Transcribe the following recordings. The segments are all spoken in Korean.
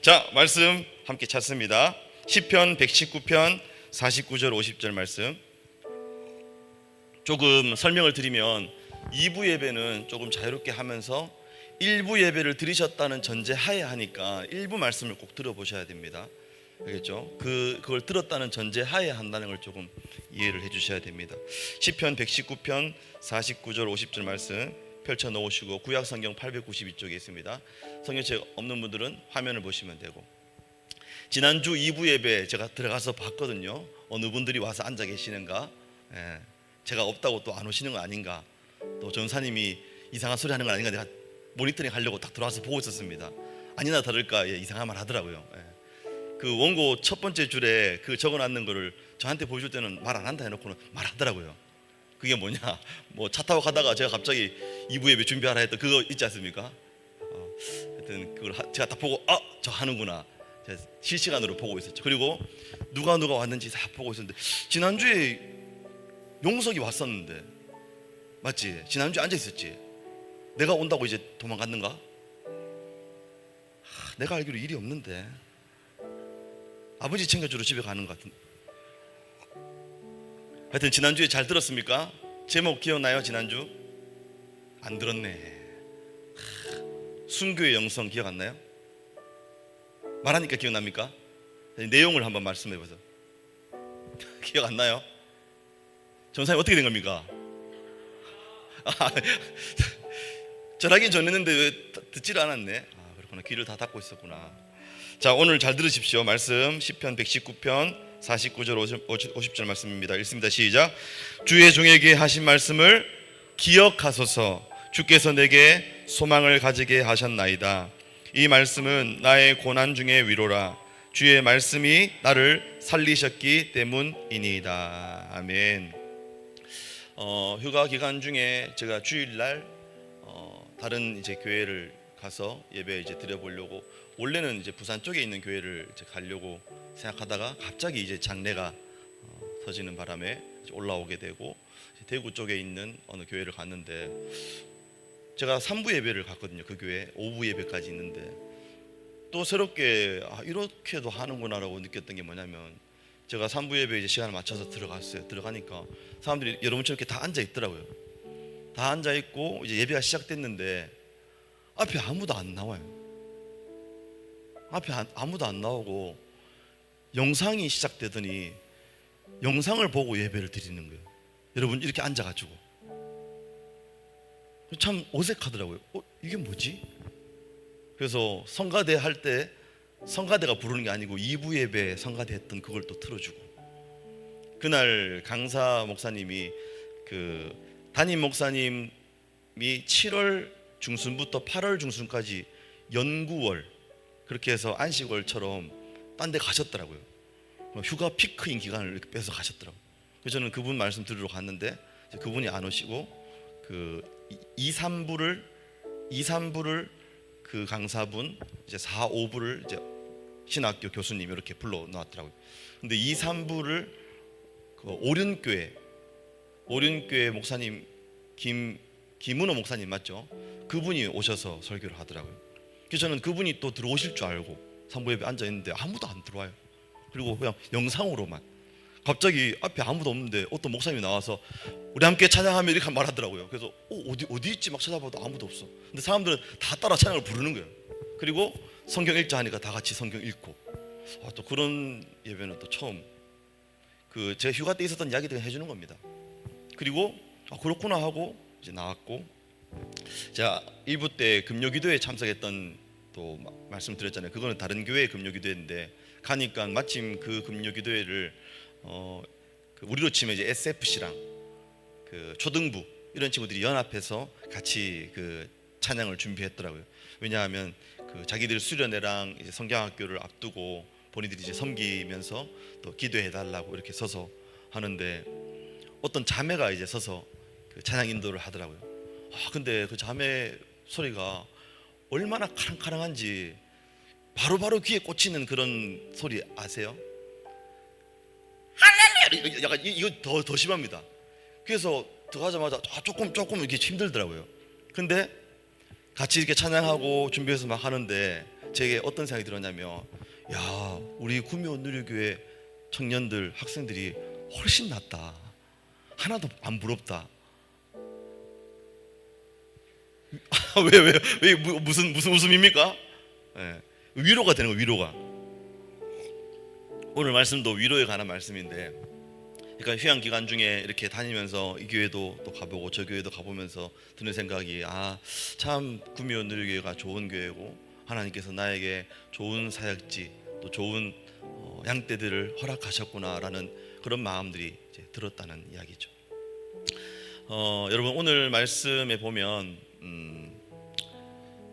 자, 말씀 함께 찾습니다. 시편 119편 49절 50절 말씀. 조금 설명을 드리면 2부 예배는 조금 자유롭게 하면서 1부 예배를 드리셨다는 전제 하에 하니까 1부 말씀을 꼭 들어보셔야 됩니다. 알겠죠? 그걸 들었다는 전제 하에 한다는 걸 조금 이해를 해주셔야 됩니다. 시편 119편 49절 50절 말씀 펼쳐 놓으시고 구약 성경 892쪽에 있습니다. 성경책 없는 분들은 화면을 보시면 되고, 지난주 2부 예배 제가 들어가서 봤거든요. 어느 분들이 와서 앉아 계시는가, 제가 없다고 또 안 오시는 거 아닌가, 또 전사님이 이상한 소리 하는 거 아닌가, 내가 모니터링 하려고 딱 들어와서 보고 있었습니다. 아니나 다를까 이상한 말 하더라고요. 그 원고 첫 번째 줄에 그 적어놨는 거를 저한테 보여줄 때는 말 안 한다 해놓고는 말하더라고요. 그게 뭐냐, 뭐 차 타고 가다가 제가 갑자기 2부 예배 준비하라 했던 그거 있지 않습니까? 하여튼 그걸 제가 딱 보고 저 하는구나, 제가 실시간으로 보고 있었죠. 그리고 누가 왔는지 다 보고 있었는데, 지난주에 용석이 왔었는데 맞지? 지난주에 앉아 있었지? 내가 온다고 이제 도망갔는가? 내가 알기로 일이 없는데 아버지 챙겨주러 집에 가는 것 같은데. 하여튼 지난주에 잘 들었습니까? 제목 기억나요? 지난주? 안 들었네. 순교의 영성 기억 안 나요? 말하니까 기억납니까? 내용을 한번 말씀해 보세요. 기억 안 나요? 전사님 어떻게 된 겁니까? 전하긴 전했는데 왜 듣지를 않았네. 그렇구나. 귀를 다 닫고 있었구나. 자, 오늘 잘 들으십시오. 말씀 시편 119편 49절 50절 말씀입니다. 읽습니다. 시작. 주의 종에게 하신 말씀을 기억하소서. 주께서 내게 소망을 가지게 하셨나이다. 이 말씀은 나의 고난 중의 위로라. 주의 말씀이 나를 살리셨기 때문이니이다. 아멘. 휴가 기간 중에 제가 주일날 다른 이제 교회를 가서 예배 이제 드려보려고, 원래는 이제 부산 쪽에 있는 교회를 이제 가려고 생각하다가 갑자기 이제 장례가 터지는 바람에 올라오게 되고, 대구 쪽에 있는 어느 교회를 갔는데, 제가 3부 예배를 갔거든요. 그 교회 오후 예배까지 있는데, 또 새롭게 이렇게도 하는구나라고 느꼈던 게 뭐냐면, 제가 3부 예배 이제 시간을 맞춰서 들어갔어요. 들어가니까 사람들이 여러분처럼 이렇게 다 앉아 있더라고요. 다 앉아 있고 이제 예배가 시작됐는데 앞에 아무도 안 나와요. 앞에 아무도 안 나오고 영상이 시작되더니 영상을 보고 예배를 드리는 거예요. 여러분 이렇게 앉아가지고 참 어색하더라고요. 이게 뭐지? 그래서 성가대 할 때 성가대가 부르는 게 아니고 2부 예배 성가대 했던 그걸 또 틀어주고, 그날 강사 목사님이 그 담임 목사님이 7월 중순부터 8월 중순까지 연구월, 그렇게 해서 안식월처럼 딴 데 가셨더라고요. 휴가 피크인 기간을 이렇게 빼서 가셨더라고요. 그래서 저는 그분 말씀 들으러 갔는데 그분이 안 오시고 그 2, 3부를 그 강사분, 이제 4, 5부를 이제 신학교 교수님 이렇게 불러 놓았더라고요. 근데 2, 3부를 그 오륜교회 목사님 김은호 목사님 맞죠? 그분이 오셔서 설교를 하더라고요. 그래서 저는 그분이 또 들어오실 줄 알고 3부 예배 앉아 있는데 아무도 안 들어와요. 그리고 그냥 영상으로만, 갑자기 앞에 아무도 없는데 어떤 목사님이 나와서 우리 함께 찬양하며 이렇게 말하더라고요. 그래서 어디 있지 막 찾아봐도 아무도 없어. 근데 사람들은 다 따라 찬양을 부르는 거예요. 그리고 성경 읽자 하니까 다 같이 성경 읽고, 또 그런 예배는 또 처음, 그 제 휴가 때 있었던 이야기들 해주는 겁니다. 그리고 그렇구나 하고 이제 나왔고, 제가 1부 때 금요기도에 참석했던 또 말씀드렸잖아요. 그거는 다른 교회의 금요기도회인데 가니까 마침 그 금요기도회를 그 우리로 치면 이제 SFC랑 그 초등부 이런 친구들이 연합해서 같이 그 찬양을 준비했더라고요. 왜냐하면 그 자기들 수련회랑 이제 성경학교를 앞두고 본인들이 이제 섬기면서 또 기도해 달라고 이렇게 서서 하는데, 어떤 자매가 이제 서서 그 찬양 인도를 하더라고요. 근데 그 자매 소리가 얼마나 카랑카랑한지 바로바로 귀에 꽂히는 그런 소리 아세요? 할렐루야! 약간 이거 더 심합니다. 그래서 들어가자마자 조금 이렇게 힘들더라고요. 근데 같이 이렇게 찬양하고 준비해서 막 하는데 제게 어떤 생각이 들었냐면, 야, 우리 구미호 누리교회 청년들, 학생들이 훨씬 낫다. 하나도 안 부럽다. 왜 무슨 웃음입니까? 네. 위로가 되는 거, 위로가. 오늘 말씀도 위로에 관한 말씀인데, 그러니까 휴양 기간 중에 이렇게 다니면서 이 교회도 또 가보고 저 교회도 가보면서 드는 생각이, 참 구미호 누리교회가 좋은 교회고 하나님께서 나에게 좋은 사역지 또 좋은 양떼들을 허락하셨구나라는 그런 마음들이 이제 들었다는 이야기죠. 여러분, 오늘 말씀에 보면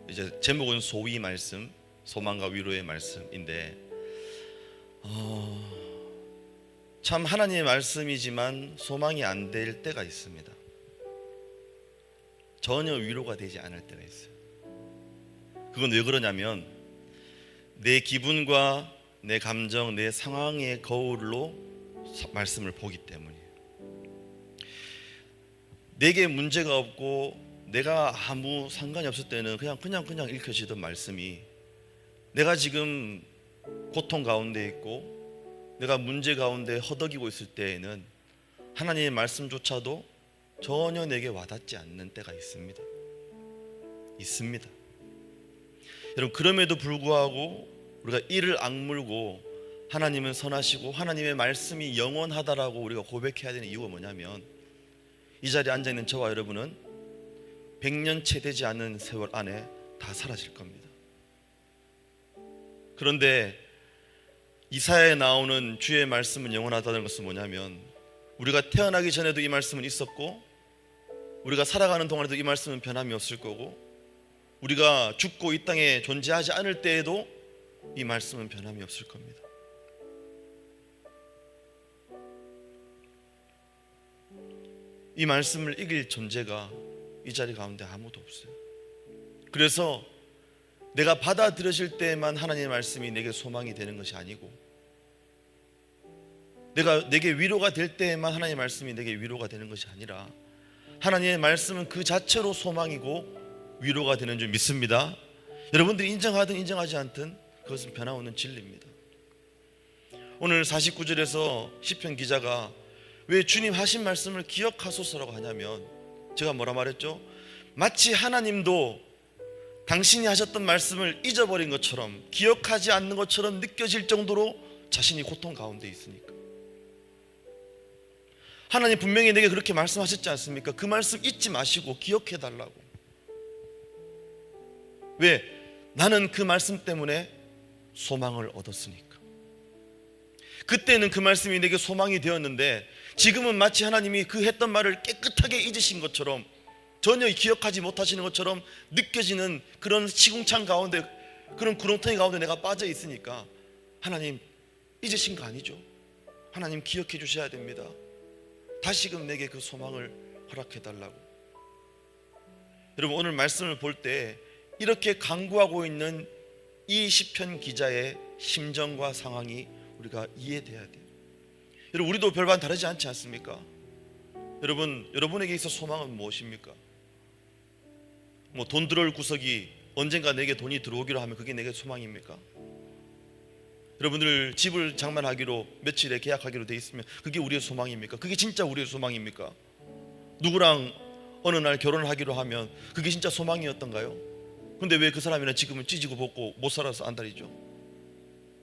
이제 제목은 소위 말씀, 소망과 위로의 말씀인데, 참 하나님의 말씀이지만 소망이 안 될 때가 있습니다. 전혀 위로가 되지 않을 때가 있어요. 그건 왜 그러냐면, 내 기분과 내 감정, 내 상황의 거울로 말씀을 보기 때문이에요. 내게 문제가 없고 내가 아무 상관이 없을 때는 그냥 읽혀지던 말씀이, 내가 지금 고통 가운데 있고 내가 문제 가운데 허덕이고 있을 때에는 하나님의 말씀조차도 전혀 내게 와닿지 않는 때가 있습니다. 여러분, 그럼에도 불구하고 우리가 이를 악물고 하나님은 선하시고 하나님의 말씀이 영원하다라고 우리가 고백해야 되는 이유가 뭐냐면, 이 자리에 앉아있는 저와 여러분은 100년 채 되지 않은 세월 안에 다 사라질 겁니다. 그런데 이사야에 나오는 주의 말씀은 영원하다는 것은 뭐냐면, 우리가 태어나기 전에도 이 말씀은 있었고 우리가 살아가는 동안에도 이 말씀은 변함이 없을 거고, 우리가 죽고 이 땅에 존재하지 않을 때에도 이 말씀은 변함이 없을 겁니다. 이 말씀을 이길 존재가 이 자리 가운데 아무도 없어요. 그래서 내가 받아들여질 때만 하나님의 말씀이 내게 소망이 되는 것이 아니고, 내게 위로가 될 때에만 하나님의 말씀이 내게 위로가 되는 것이 아니라, 하나님의 말씀은 그 자체로 소망이고 위로가 되는 줄 믿습니다. 여러분들이 인정하든 인정하지 않든 그것은 변함없는 진리입니다. 오늘 49절에서 시편 기자가 왜 주님 하신 말씀을 기억하소서라고 하냐면, 제가 뭐라 말했죠? 마치 하나님도 당신이 하셨던 말씀을 잊어버린 것처럼, 기억하지 않는 것처럼 느껴질 정도로 자신이 고통 가운데 있으니까. 하나님 분명히 내게 그렇게 말씀하셨지 않습니까? 그 말씀 잊지 마시고 기억해 달라고. 왜? 나는 그 말씀 때문에 소망을 얻었으니까. 그때는 그 말씀이 내게 소망이 되었는데, 지금은 마치 하나님이 그 했던 말을 깨끗하게 잊으신 것처럼, 전혀 기억하지 못하시는 것처럼 느껴지는 그런 시궁창 가운데, 그런 구렁텅이 가운데 내가 빠져 있으니까, 하나님 잊으신 거 아니죠? 하나님 기억해 주셔야 됩니다. 다시금 내게 그 소망을 허락해 달라고. 여러분, 오늘 말씀을 볼 때 이렇게 간구하고 있는 이 시편 기자의 심정과 상황이 우리가 이해돼야 돼요. 여러분, 우리도 별반 다르지 않지 않습니까? 여러분에게 있어 소망은 무엇입니까? 돈 들어올 구석이 언젠가 내게 돈이 들어오기로 하면 그게 내게 소망입니까? 여러분들 집을 장만하기로 며칠에 계약하기로 돼 있으면 그게 우리의 소망입니까? 그게 진짜 우리의 소망입니까? 누구랑 어느 날 결혼을 하기로 하면 그게 진짜 소망이었던가요? 근데 왜 그 사람이랑 지금은 찢고 볶고 못 살아서 안달이죠?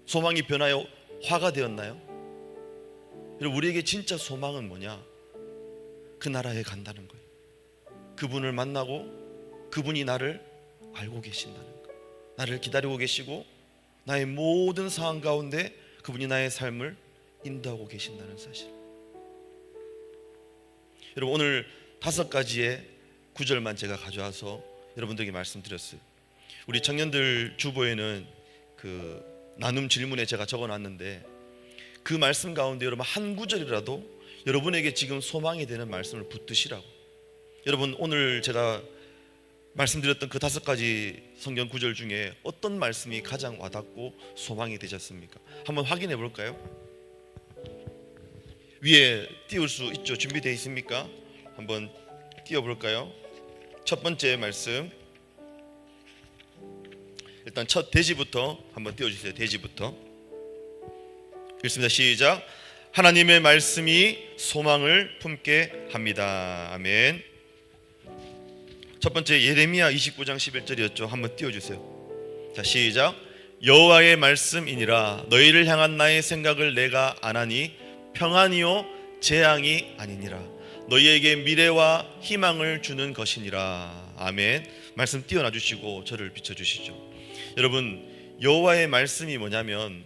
소망이 변하여 화가 되었나요? 여러분, 우리에게 진짜 소망은 뭐냐? 그 나라에 간다는 거예요. 그분을 만나고 그분이 나를 알고 계신다는 거, 나를 기다리고 계시고 나의 모든 상황 가운데 그분이 나의 삶을 인도하고 계신다는 사실. 여러분, 오늘 5가지의 구절만 제가 가져와서 여러분들에게 말씀드렸어요. 우리 청년들 주보에는 그 나눔 질문에 제가 적어놨는데, 그 말씀 가운데 여러분 한 구절이라도 여러분에게 지금 소망이 되는 말씀을 붙드시라고. 여러분, 오늘 제가 말씀드렸던 그 5가지 성경 구절 중에 어떤 말씀이 가장 와닿고 소망이 되셨습니까? 한번 확인해 볼까요? 위에 띄울 수 있죠? 준비되어 있습니까? 한번 띄워 볼까요? 첫 번째 말씀 일단 첫 대지부터 한번 띄워주세요. 대지부터 읽습니다. 시작. 하나님의 말씀이 소망을 품게 합니다. 아멘. 첫 번째 예레미야 29장 11절이었죠. 한번 띄워주세요. 자, 시작. 여호와의 말씀이니라. 너희를 향한 나의 생각을 내가 아나니 평안이요 재앙이 아니니라. 너희에게 미래와 희망을 주는 것이니라. 아멘. 말씀 띄워놔 주시고 저를 비춰주시죠. 여러분, 여호와의 말씀이 뭐냐면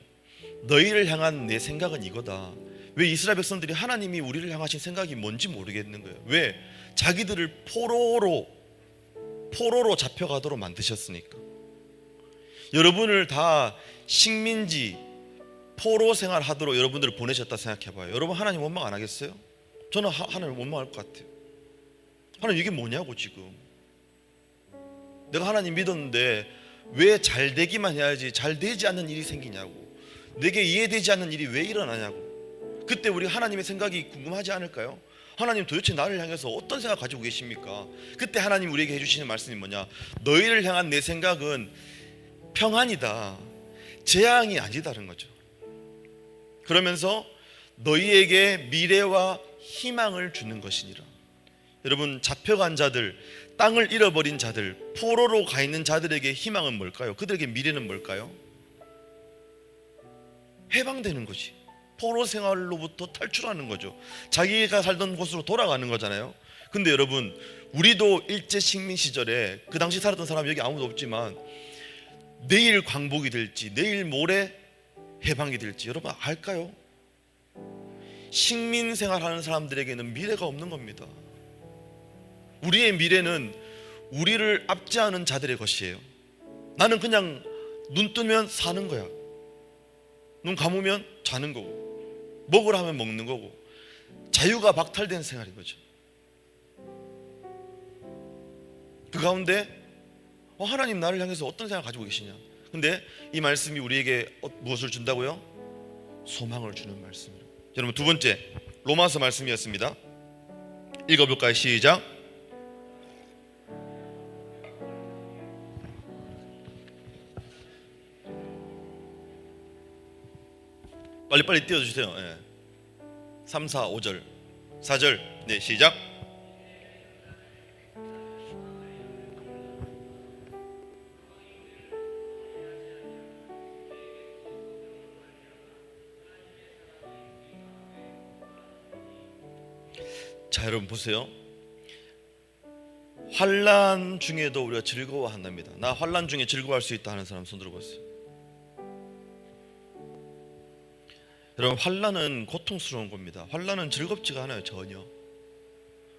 너희를 향한 내 생각은 이거다. 왜 이스라엘 백성들이 하나님이 우리를 향하신 생각이 뭔지 모르겠는 거예요. 왜? 자기들을 포로로 잡혀가도록 만드셨으니까. 여러분을 다 식민지 포로 생활하도록 여러분들을 보내셨다 생각해봐요. 여러분 하나님 원망 안 하겠어요? 저는 하나님 원망할 것 같아요. 하나님 이게 뭐냐고. 지금 내가 하나님 믿었는데 왜 잘 되기만 해야지 잘 되지 않는 일이 생기냐고. 내게 이해되지 않는 일이 왜 일어나냐고. 그때 우리 하나님의 생각이 궁금하지 않을까요? 하나님 도대체 나를 향해서 어떤 생각 가지고 계십니까? 그때 하나님 우리에게 해주시는 말씀이 뭐냐? 너희를 향한 내 생각은 평안이다, 재앙이 아니다는 거죠. 그러면서 너희에게 미래와 희망을 주는 것이니라. 여러분, 잡혀간 자들, 땅을 잃어버린 자들, 포로로 가 있는 자들에게 희망은 뭘까요? 그들에게 미래는 뭘까요? 해방되는 거지. 포로 생활로부터 탈출하는 거죠. 자기가 살던 곳으로 돌아가는 거잖아요. 근데 여러분, 우리도 일제 식민 시절에 그 당시 살았던 사람 여기 아무도 없지만 내일 광복이 될지 내일 모레 해방이 될지 여러분 알까요? 식민 생활하는 사람들에게는 미래가 없는 겁니다. 우리의 미래는 우리를 압제하는 자들의 것이에요. 나는 그냥 눈 뜨면 사는 거야. 눈 감으면 자는 거고, 먹으라 하면 먹는 거고, 자유가 박탈된 생활인 거죠. 그 가운데 하나님 나를 향해서 어떤 생각을 가지고 계시냐. 근데 이 말씀이 우리에게 무엇을 준다고요? 소망을 주는 말씀이에요. 여러분, 두 번째 로마서 말씀이었습니다. 읽어볼까요? 시작. 빨리빨리 띄워주세요. 3, 4, 5절 4절 네, 시작. 자, 여러분 보세요. 환난 중에도 우리가 즐거워한답니다. 나 환난 중에 즐거워할 수 있다 하는 사람 손 들어보세요. 여러분, 환난은 고통스러운 겁니다. 환난은 즐겁지가 않아요, 전혀.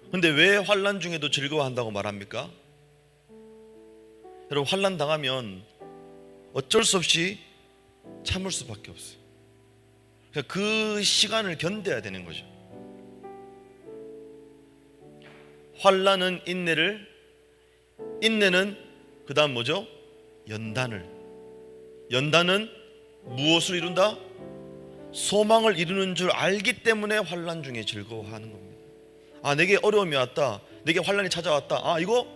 근데 왜 환난 중에도 즐거워한다고 말합니까? 여러분, 환난 당하면 어쩔 수 없이 참을 수밖에 없어요. 그러니까 그 시간을 견뎌야 되는 거죠. 환난은 인내를, 인내는 그 다음 뭐죠? 연단은 무엇을 이룬다? 소망을 이루는 줄 알기 때문에 환난 중에 즐거워하는 겁니다. 아, 내게 어려움이 왔다, 내게 환난이 찾아왔다, 아, 이거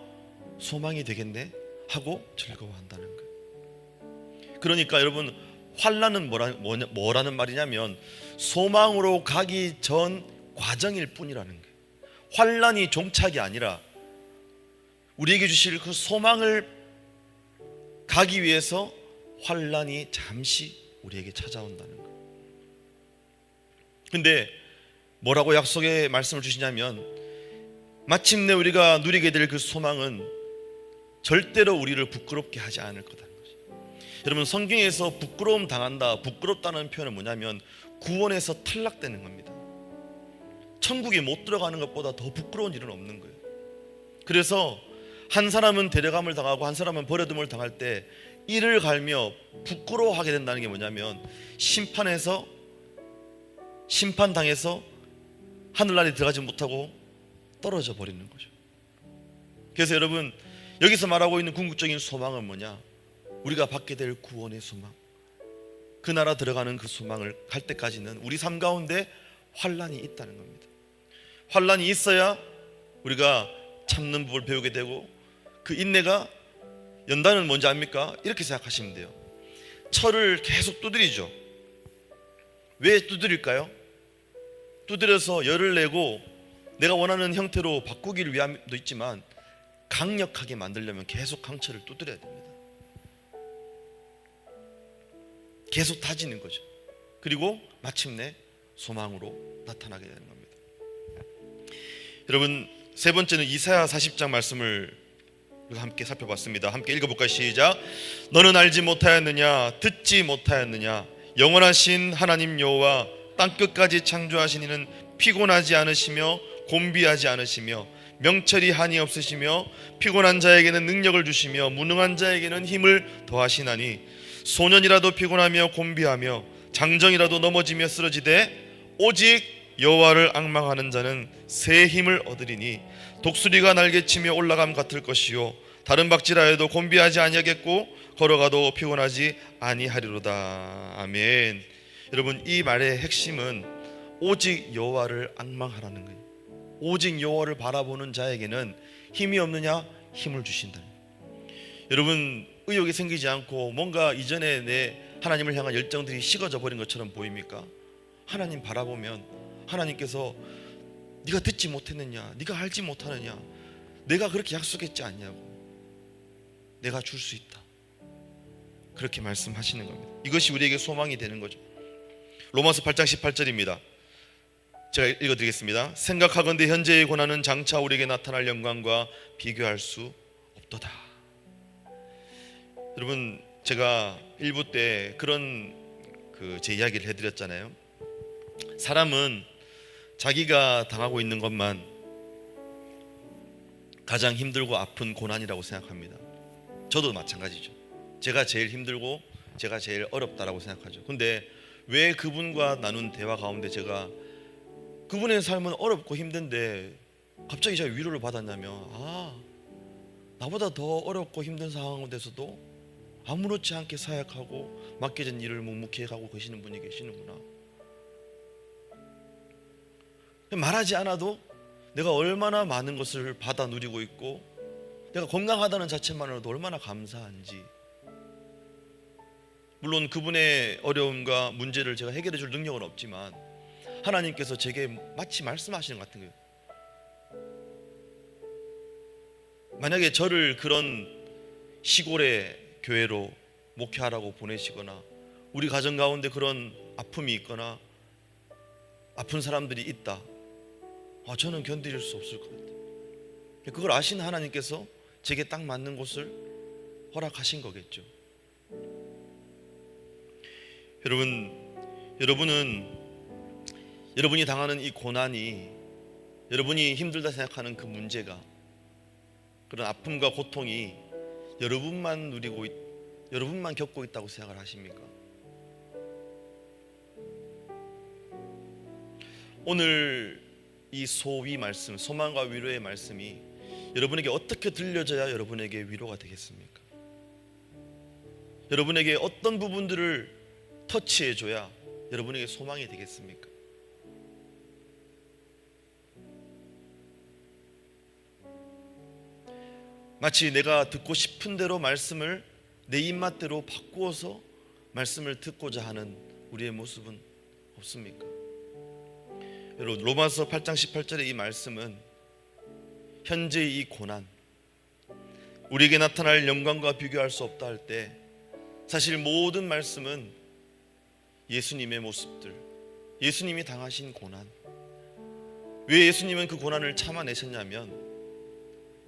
소망이 되겠네 하고 즐거워한다는 거예요. 그러니까 여러분, 환난은 뭐라는 말이냐면 소망으로 가기 전 과정일 뿐이라는 거예요. 환난이 종착이 아니라 우리에게 주실 그 소망을 가기 위해서 환난이 잠시 우리에게 찾아온다는 거예요. 근데 뭐라고 약속의 말씀을 주시냐면 마침내 우리가 누리게 될 그 소망은 절대로 우리를 부끄럽게 하지 않을 거다는 거죠. 여러분, 성경에서 부끄러움 당한다, 부끄럽다는 표현은 뭐냐면 구원에서 탈락되는 겁니다. 천국에 못 들어가는 것보다 더 부끄러운 일은 없는 거예요. 그래서 한 사람은 데려감을 당하고 한 사람은 버려둠을 당할 때 이를 갈며 부끄러워하게 된다는 게 뭐냐면 심판당해서 하늘나라에 들어가지 못하고 떨어져 버리는 거죠. 그래서 여러분, 여기서 말하고 있는 궁극적인 소망은 뭐냐? 우리가 받게 될 구원의 소망, 그 나라 들어가는 그 소망을 갈 때까지는 우리 삶 가운데 환난이 있다는 겁니다. 환난이 있어야 우리가 참는 법을 배우게 되고 그 인내가 연단은 뭔지 압니까? 이렇게 생각하시면 돼요. 철을 계속 두드리죠. 왜 두드릴까요? 두드려서 열을 내고 내가 원하는 형태로 바꾸기를 위함도 있지만 강력하게 만들려면 계속 강철을 두드려야 됩니다. 계속 다지는 거죠. 그리고 마침내 소망으로 나타나게 되는 겁니다. 여러분, 세 번째는 이사야 40장 말씀을 함께 살펴봤습니다. 함께 읽어볼까요? 시작. 너는 알지 못하였느냐? 듣지 못하였느냐? 영원하신 하나님 여호와 땅끝까지 창조하신 이는 피곤하지 않으시며 곤비하지 않으시며 명철이 한이 없으시며 피곤한 자에게는 능력을 주시며 무능한 자에게는 힘을 더하시나니 소년이라도 피곤하며 곤비하며 장정이라도 넘어지며 쓰러지되 오직 여호와를 앙망하는 자는 새 힘을 얻으리니 독수리가 날개치며 올라감 같을 것이요 다른 박질하여도 곤비하지 아니하겠고 걸어가도 피곤하지 아니하리로다. 아멘. 여러분, 이 말의 핵심은 오직 여호와를 앙망하라는 거예요. 오직 여호와를 바라보는 자에게는 힘이 없느냐? 힘을 주신다. 여러분, 의욕이 생기지 않고 뭔가 이전에 내 하나님을 향한 열정들이 식어져 버린 것처럼 보입니까? 하나님 바라보면 하나님께서 네가 듣지 못했느냐? 네가 알지 못하느냐? 내가 그렇게 약속했지 않냐고. 내가 줄 수 있다. 그렇게 말씀하시는 겁니다. 이것이 우리에게 소망이 되는 거죠. 로마서 8장 18절입니다. 제가 읽어드리겠습니다. 생각하건대 현재의 고난은 장차 우리에게 나타날 영광과 비교할 수 없도다. 여러분, 제가 1부 때 그런 제 이야기를 해드렸잖아요. 사람은 자기가 당하고 있는 것만 가장 힘들고 아픈 고난이라고 생각합니다. 저도 마찬가지죠. 제가 제일 힘들고 제가 제일 어렵다라고 생각하죠. 근데 왜 그분과 나눈 대화 가운데 제가 그분의 삶은 어렵고 힘든데 갑자기 제가 위로를 받았냐면, 나보다 더 어렵고 힘든 상황 가운데서도 아무렇지 않게 사역하고 맡겨진 일을 묵묵히 하고 계시는 분이 계시는구나. 말하지 않아도 내가 얼마나 많은 것을 받아 누리고 있고 내가 건강하다는 자체만으로도 얼마나 감사한지. 물론 그분의 어려움과 문제를 제가 해결해 줄 능력은 없지만 하나님께서 제게 마치 말씀하시는 것 같은 거예요. 만약에 저를 그런 시골의 교회로 목회하라고 보내시거나 우리 가정 가운데 그런 아픔이 있거나 아픈 사람들이 있다, 저는 견딜 수 없을 것 같아요. 그걸 아신 하나님께서 제게 딱 맞는 곳을 허락하신 거겠죠. 여러분이 당하는 이 고난이, 여러분이 힘들다 생각하는 그 문제가, 그런 아픔과 고통이 여러분만 누리고 여러분만 겪고 있다고 생각을 하십니까? 오늘 이 소위 말씀, 소망과 위로의 말씀이 여러분에게 어떻게 들려져야 여러분에게 위로가 되겠습니까? 여러분에게 어떤 부분들을 터치해줘야 여러분에게 소망이 되겠습니까? 마치 내가 듣고 싶은 대로 말씀을 내 입맛대로 바꾸어서 말씀을 듣고자 하는 우리의 모습은 없습니까? 여러분, 로마서 8장 18절의 이 말씀은 현재의 이 고난, 우리에게 나타날 영광과 비교할 수 없다 할 때 사실 모든 말씀은 예수님의 모습들, 예수님이 당하신 고난, 왜 예수님은 그 고난을 참아내셨냐면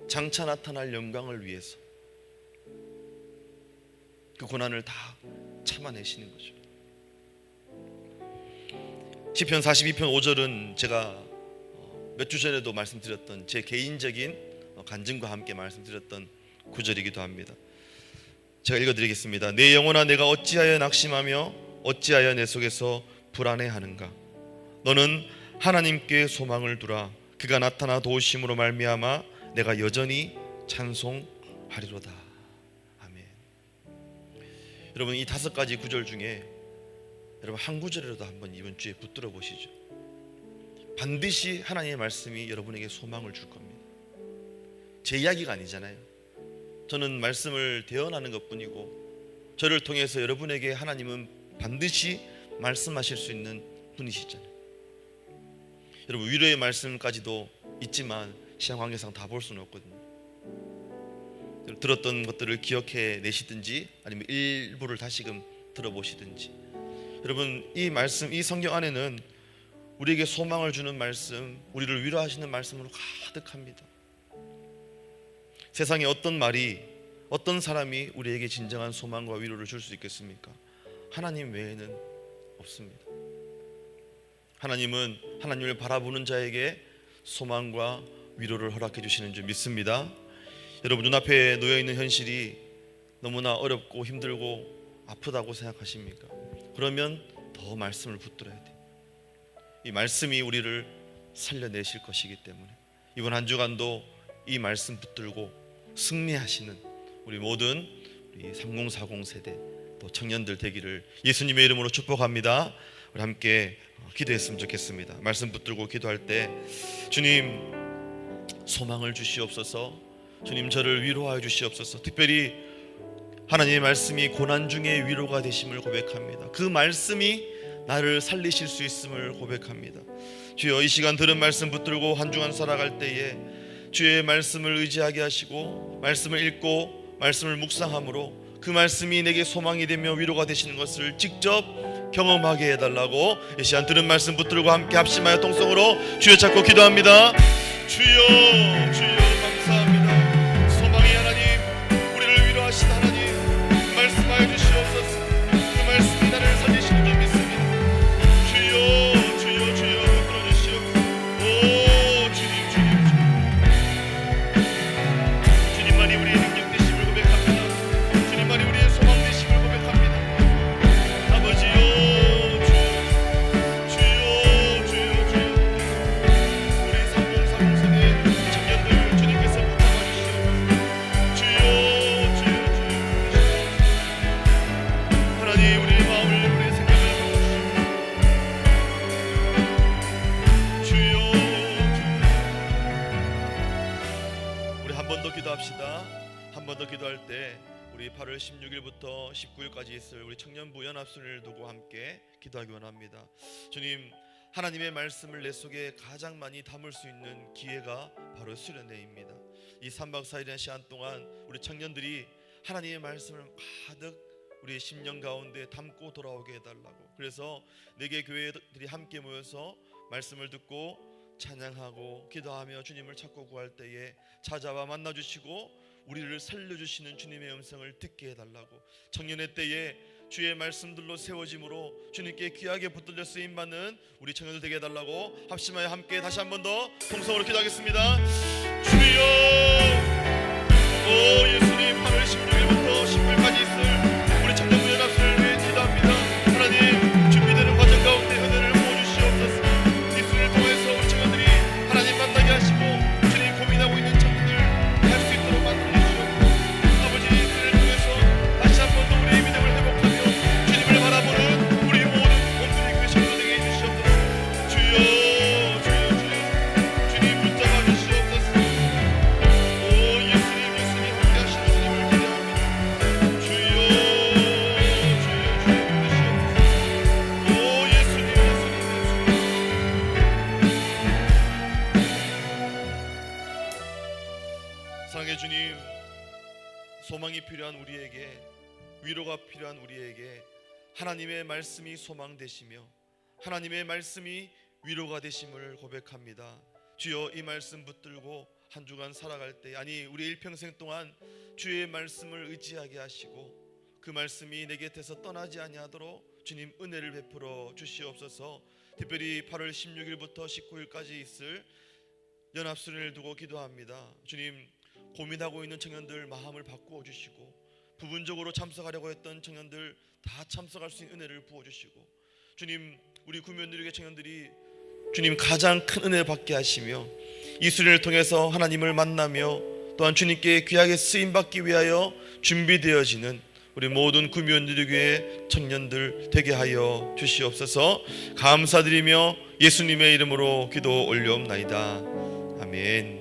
장차 나타날 영광을 위해서 그 고난을 다 참아내시는 거죠. 시편 42편 5절은 제가 몇 주 전에도 말씀드렸던 제 개인적인 간증과 함께 말씀드렸던 구절이기도 합니다. 제가 읽어드리겠습니다. 내 영혼아, 내가 어찌하여 낙심하며 어찌하여 내 속에서 불안해하는가? 너는 하나님께 소망을 두라. 그가 나타나 도우심으로 말미암아 내가 여전히 찬송하리로다. 아멘. 여러분, 이 5가지 구절 중에 여러분 한 구절이라도 한번 이번 주에 붙들어 보시죠. 반드시 하나님의 말씀이 여러분에게 소망을 줄 겁니다. 제 이야기가 아니잖아요. 저는 말씀을 대언하는 것뿐이고 저를 통해서 여러분에게 하나님은 반드시 말씀하실 수 있는 분이시잖아요. 여러분, 위로의 말씀까지도 있지만 시간 관계상 다 볼 수는 없거든요. 들었던 것들을 기억해 내시든지 아니면 일부를 다시금 들어보시든지, 여러분, 이 말씀, 이 성경 안에는 우리에게 소망을 주는 말씀, 우리를 위로하시는 말씀으로 가득합니다. 세상에 어떤 말이, 어떤 사람이 우리에게 진정한 소망과 위로를 줄 수 있겠습니까? 하나님 외에는 없습니다. 하나님은 하나님을 바라보는 자에게 소망과 위로를 허락해 주시는 줄 믿습니다. 여러분, 눈앞에 놓여있는 현실이 너무나 어렵고 힘들고 아프다고 생각하십니까? 그러면 더 말씀을 붙들어야 돼요. 이 말씀이 우리를 살려내실 것이기 때문에 이번 한 주간도 이 말씀 붙들고 승리하시는 우리 모든 우리 3040 세대 또 청년들 되기를 예수님의 이름으로 축복합니다. 우리 함께 기도했으면 좋겠습니다. 말씀 붙들고 기도할 때 주님, 소망을 주시옵소서. 주님, 저를 위로하여 주시옵소서. 특별히 하나님의 말씀이 고난 중에 위로가 되심을 고백합니다. 그 말씀이 나를 살리실 수 있음을 고백합니다. 주여, 이 시간 들은 말씀 붙들고 한 주간 살아갈 때에 주의 말씀을 의지하게 하시고 말씀을 읽고 말씀을 묵상함으로 그 말씀이 내게 소망이 되며 위로가 되시는 것을 직접 경험하게 해달라고 이 시간 들은 말씀 붙들고 함께 합심하여 통성으로 주여 찾고 기도합니다. 주여, 주여 감사합니다. 소망의 하나님, 우리를 위로하신 하나님, 말씀하여 주시옵소서. 그 말씀이 나를 살리시는 줄 믿습니다. 주여, 주여, 주여 들어주시옵소서. 오 주님, 주님, 주님, 주님만이 우리의 능력 되심을 고백합니다. 주님만이 우리의 소망 되심을 고백합니다. 아버지요, 한 번 더 기도할 때 우리 8월 16일부터 19일까지 있을 우리 청년부 연합순회를 두고 함께 기도하기 원합니다. 주님, 하나님의 말씀을 내 속에 가장 많이 담을 수 있는 기회가 바로 수련회입니다. 이 3박 4일의 시간 동안 우리 청년들이 하나님의 말씀을 가득 우리의 심령 가운데 담고 돌아오게 해달라고. 그래서 4개 교회들이 함께 모여서 말씀을 듣고 찬양하고 기도하며 주님을 찾고 구할 때에 찾아와 만나주시고 우리를 살려주시는 주님의 음성을 듣게 해달라고. 청년의 때에 주의 말씀들로 세워짐으로 주님께 귀하게 붙들려 쓰임받는 우리 청년들 되게 해달라고 합심하여 함께 다시 한 번 더 통성으로 기도하겠습니다. 주여, 오 예수님, 8월 16일부터 19일까지 있을 우리 청년부 연합회를 위해 기도합니다. 하나님, 준비되는 과정 가운데 은혜를 부어주시옵소서. 이 수를 통해서 우리 청년들이 하나님 만나게 하시고 주님 고민하고 있는 청년들 할 수 있도록 만들어 주시옵소서. 아버지, 이 수를 통해서 다시 한 번 더 우리의 믿음을 회복하며 주님을 바라보는 우리 모든 온전히 교회 성도 되게 해주시옵소서. 주여, 주여, 주여, 주님 붙잡아 주시옵소서. 오 예수님, 예수님 함께 하시는 주님을 기대합니다. 주여, 주여, 주여 부르시옵소서. 오 예수님, 예수님, 예수님. 사랑의 주님, 소망이 필요한 우리에게, 위로가 필요한 우리에게 하나님의 말씀이 소망 되시며 하나님의 말씀이 위로가 되심을 고백합니다. 주여, 이 말씀 붙들고 한 주간 살아갈 때, 아니 우리 일평생 동안 주의 말씀을 의지하게 하시고 그 말씀이 내 곁에서 떠나지 아니하도록 주님 은혜를 베풀어 주시옵소서. 특별히 8월 16일부터 19일까지 있을 연합순회를 두고 기도합니다. 주님, 고민하고 있는 청년들 마음을 바꾸어 주시고 부분적으로 참석하려고 했던 청년들 다 참석할 수 있는 은혜를 부어주시고 주님, 우리 구면누리교회 청년들이 주님 가장 큰 은혜를 받게 하시며 이 수련을 통해서 하나님을 만나며 또한 주님께 귀하게 쓰임받기 위하여 준비되어지는 우리 모든 구면누리교회 청년들 되게 하여 주시옵소서. 감사드리며 예수님의 이름으로 기도 올려옵나이다. 아멘.